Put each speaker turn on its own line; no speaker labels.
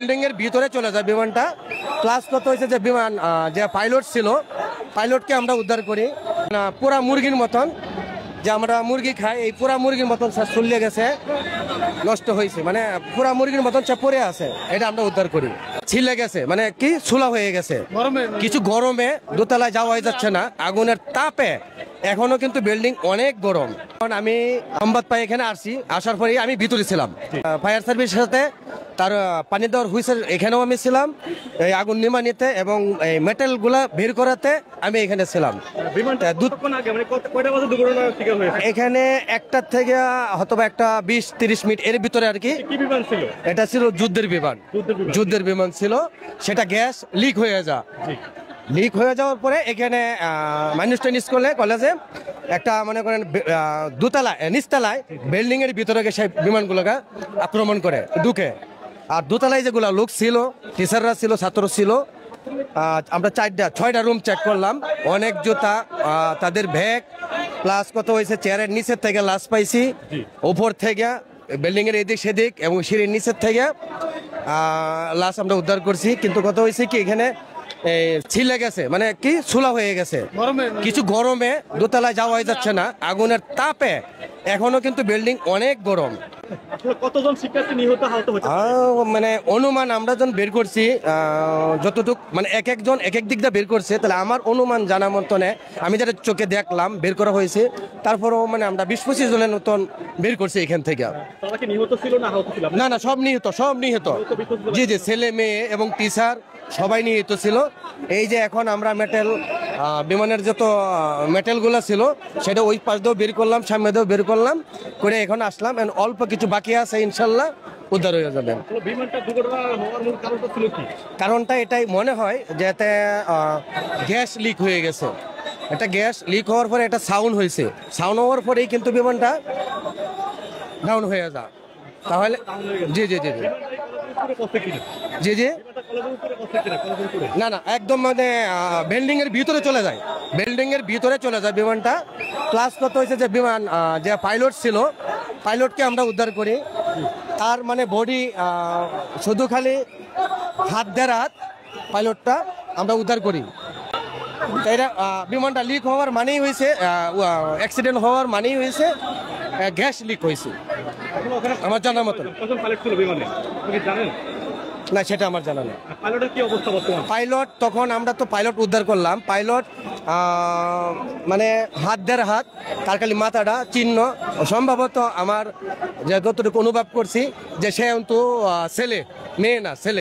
Building এর ভিতরে চলে যায় বিমানটা। প্লাস কত হয়েছে যে বিমান যে পাইলট ছিল, পাইলটকে আমরা উদ্ধার করি। পুরা মুরগির মতন, যে আমরা মুরগি খাই, এই পুরা মুরগির মতন চলে গেছে, নষ্ট হয়েছে, মানে পুরা মুরগির মতন পড়ে আছে, এটা আমরা উদ্ধার করি। ছিলে গেছে মানে কি ছোলা হয়ে গেছে, কিছু গরমে দোতলায় যাওয়া যাচ্ছে না, আগুনের তাপে এখনো কিন্তু বিল্ডিং অনেক গরম। কারণ আমি সংবাদ পাই এখানে আসছি, আসার পরে আমি ভিতরে ছিলাম, ফায়ার সার্ভিসের সাথে তার পানি দেওয়ার হুইসেল এখানেও আমি ছিলাম, এই আগুন নিমানিতে এবং এই মেটেল গুলা বের করাতে আমি এখানে ছিলাম। এখানে একটার থেকে হয়তো একটা 20-30 মিনিট এর ভিতরে আর কি। এটা ছিল যুদ্ধের বিমান ছিল, সেটা গ্যাস লিক হয়ে যায়। লিক হয়ে যাওয়ার পরে এখানে মানুষটা কলেজে একটা মনে করেন দোতলায় নিচতলায় বিল্ডিং এর ভিতরে সেই বিমানগুলোকে আক্রমণ করে ঢুকে। আর দোতলায় যেগুলো লোক ছিল, টিচাররা ছিল, ছাত্র ছিল, আমরা 4-6টা রুম চেক করলাম, অনেক জুতা, তাদের ব্যাগ, প্লাস কত হয়েছে চেয়ারের নিচের থেকে লাশ পাইছি, উপর থেকে বিল্ডিং এর এদিক সেদিক এবং সিঁড়ির নিচের থেকে লাশ আমরা উদ্ধার করছি। কিন্তু কত হয়েছে কি এখানে ছিলে গেছে মানে কি ছোলা হয়ে গেছে, কিছু গরমে দোতলায় যাওয়া যাচ্ছে না, আগুনের তাপে এখনো কিন্তু বিল্ডিং অনেক গরম।
কতজন শিক্ষার্থী নিহত আহত হয়েছে
মানে অনুমান আমরা যখন বের করছি, যতটুকু মানে এক একজন এক এক দিক দিয়ে বের করছে, তাহলে আমার অনুমান জানা মতনে আমি যেটা চোখে দেখলাম বের করা হয়েছে, তারপরেও মানে আমরা 20-25 জনের মতন বের করছি এখান থেকে।
তারা কি নিহত ছিল না আহত ছিল?
না, সব নিহত। জি, ছেলে মেয়ে এবং টিচার সবাই নিহত ছিল। এই যে এখন আমরা বিমানের যত মেটেলগুলো ছিল সেটা ওই পাশ দিয়েও বের করলাম, সামনে দিয়েও বের করলাম করে এখন আসলাম। অল্প কিছু বাকি আছে, ইনশাল্লাহ উদ্ধার হয়ে যাবে। কারণটা এটাই মনে হয় যে এতে গ্যাস লিক হয়ে গেছে। এটা গ্যাস লিক হওয়ার পরে একটা সাউন্ড হয়েছে, সাউন্ড হওয়ার পরেই কিন্তু বিমানটা ডাউন হয়ে যায়। তাহলে জি না একদম মানে বিল্ডিং এর ভিতরে চলে যায়, বিমানটা। প্লাস কত হয়েছে যে বিমান যে পাইলট ছিল, পাইলটকে আমরা উদ্ধার করি। তার মানে বডি শুধু খালি হাত পাইলটটা আমরা উদ্ধার করি। এটা বিমানটা লিক হওয়ার মানেই হয়েছে, অ্যাক্সিডেন্ট হওয়ার মানেই হয়েছে গ্যাস লিক হয়েছে আমার জানার মতো। না, সেটা আমার জানা নেই। পাইলট তখন আমরা তো পাইলট উদ্ধার করলাম, পাইলট মানে হাত তার খালি মাথাটা চিহ্ন, সম্ভবত আমার যে যতটুকু অনুভব করছি যে সে কিন্তু ছেলে, মেয়ে না ছেলে।